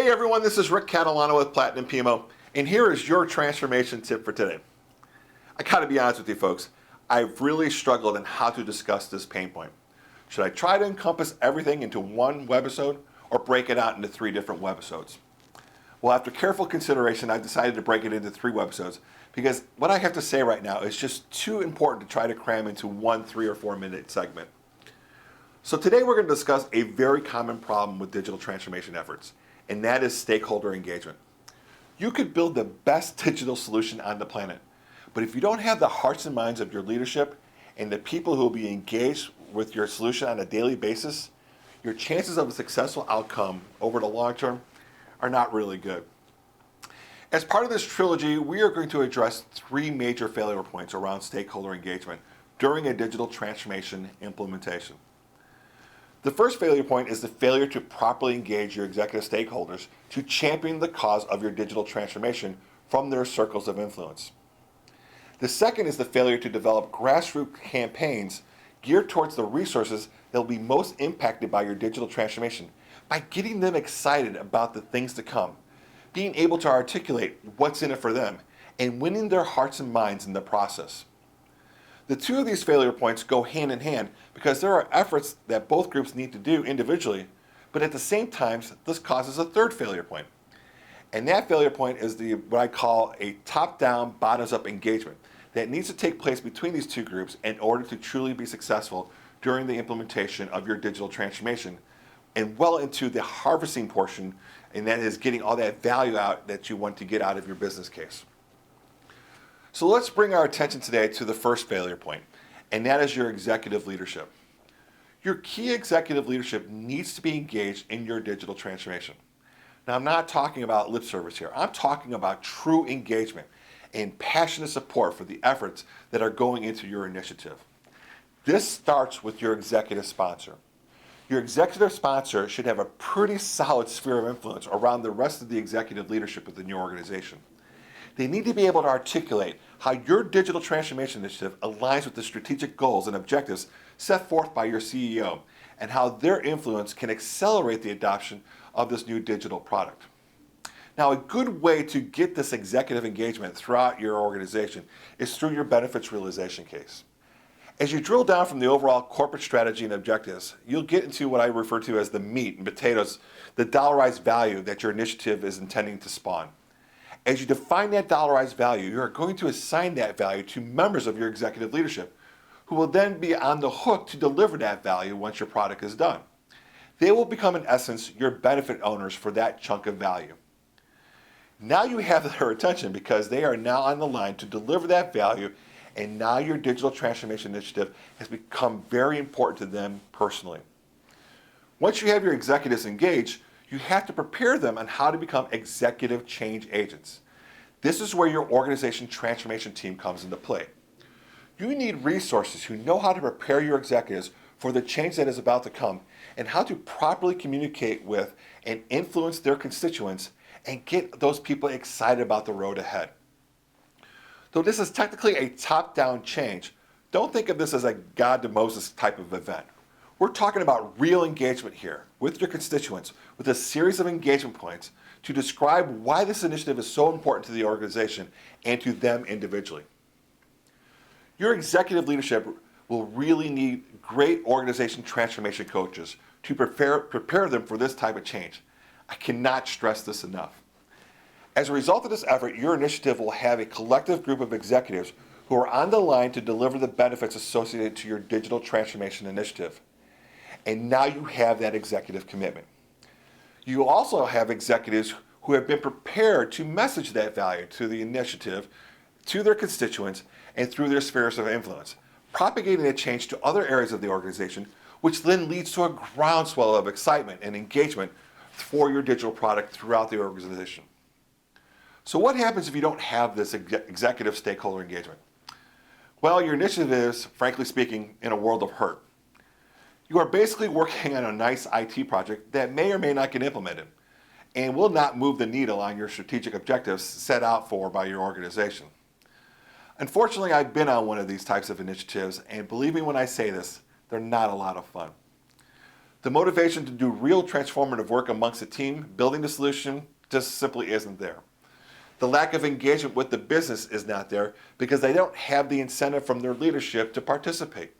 Hey everyone, this is Rick Catalano with Platinum PMO, and here is your transformation tip for today. I gotta be honest with you folks, I've really struggled in how to discuss this pain point. Should I try to encompass everything into one webisode or break it out into 3 different webisodes? Well, after careful consideration, I've decided to break it into 3 webisodes because what I have to say right now is just too important to try to cram into one 3 or 4 minute segment. So today we're going to discuss a very common problem with digital transformation efforts, and that is stakeholder engagement. You could build the best digital solution on the planet, but if you don't have the hearts and minds of your leadership and the people who will be engaged with your solution on a daily basis, your chances of a successful outcome over the long term are not really good. As part of this trilogy, we are going to address 3 major failure points around stakeholder engagement during a digital transformation implementation. The first failure point is the failure to properly engage your executive stakeholders to champion the cause of your digital transformation from their circles of influence. The second is the failure to develop grassroots campaigns geared towards the resources that will be most impacted by your digital transformation by getting them excited about the things to come, being able to articulate what's in it for them, and winning their hearts and minds in the process. The 2 of these failure points go hand in hand because there are efforts that both groups need to do individually, but at the same time, this causes a 3rd failure point. And that failure point is what I call a top-down, bottoms-up engagement that needs to take place between these 2 groups in order to truly be successful during the implementation of your digital transformation and well into the harvesting portion, and that is getting all that value out that you want to get out of your business case. So let's bring our attention today to the first failure point, and that is your executive leadership. Your key executive leadership needs to be engaged in your digital transformation. Now, I'm not talking about lip service here. I'm talking about true engagement and passionate support for the efforts that are going into your initiative. This starts with your executive sponsor. Your executive sponsor should have a pretty solid sphere of influence around the rest of the executive leadership within your organization. They need to be able to articulate how your digital transformation initiative aligns with the strategic goals and objectives set forth by your CEO and how their influence can accelerate the adoption of this new digital product. Now, a good way to get this executive engagement throughout your organization is through your benefits realization case. As you drill down from the overall corporate strategy and objectives, you'll get into what I refer to as the meat and potatoes, the dollarized value that your initiative is intending to spawn. As you define that dollarized value, you are going to assign that value to members of your executive leadership, who will then be on the hook to deliver that value once your product is done. They will become, in essence, your benefit owners for that chunk of value. Now you have their attention because they are now on the line to deliver that value, and now your digital transformation initiative has become very important to them personally. Once you have your executives engaged, you have to prepare them on how to become executive change agents. This is where your organization transformation team comes into play. You need resources who know how to prepare your executives for the change that is about to come and how to properly communicate with and influence their constituents and get those people excited about the road ahead. Though this is technically a top-down change, don't think of this as a God to Moses type of event. We're talking about real engagement here with your constituents with a series of engagement points to describe why this initiative is so important to the organization and to them individually. Your executive leadership will really need great organization transformation coaches to prepare them for this type of change. I cannot stress this enough. As a result of this effort, your initiative will have a collective group of executives who are on the line to deliver the benefits associated to your digital transformation initiative. And now you have that executive commitment. You also have executives who have been prepared to message that value to the initiative, to their constituents, and through their spheres of influence, propagating that change to other areas of the organization, which then leads to a groundswell of excitement and engagement for your digital product throughout the organization. So what happens if you don't have this executive stakeholder engagement? Well, your initiative is, frankly speaking, in a world of hurt. You are basically working on a nice IT project that may or may not get implemented and will not move the needle on your strategic objectives set out for by your organization. Unfortunately, I've been on one of these types of initiatives, and believe me when I say this, they're not a lot of fun. The motivation to do real transformative work amongst the team building the solution just simply isn't there. The lack of engagement with the business is not there because they don't have the incentive from their leadership to participate.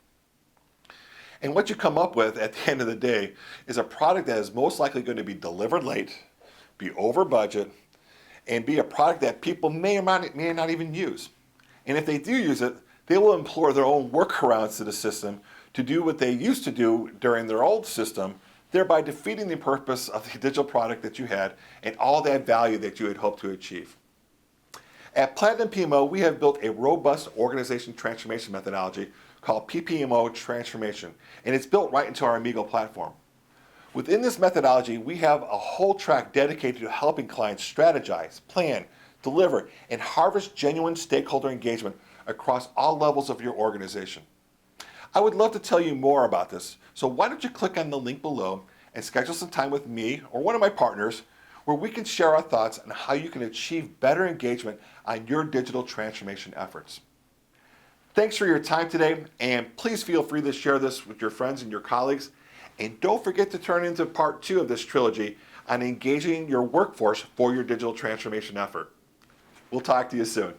And what you come up with at the end of the day is a product that is most likely going to be delivered late, be over budget, and be a product that people may or may not even use. And if they do use it, they will employ their own workarounds to the system to do what they used to do during their old system, thereby defeating the purpose of the digital product that you had and all that value that you had hoped to achieve. At Platinum PMO, we have built a robust organization transformation methodology called PPMO Transformation, and it's built right into our Amigo platform. Within this methodology, we have a whole track dedicated to helping clients strategize, plan, deliver, and harvest genuine stakeholder engagement across all levels of your organization. I would love to tell you more about this, so why don't you click on the link below and schedule some time with me or one of my partners where we can share our thoughts on how you can achieve better engagement on your digital transformation efforts. Thanks for your time today, and please feel free to share this with your friends and your colleagues. And don't forget to turn into part 2 of this trilogy on engaging your workforce for your digital transformation effort. We'll talk to you soon.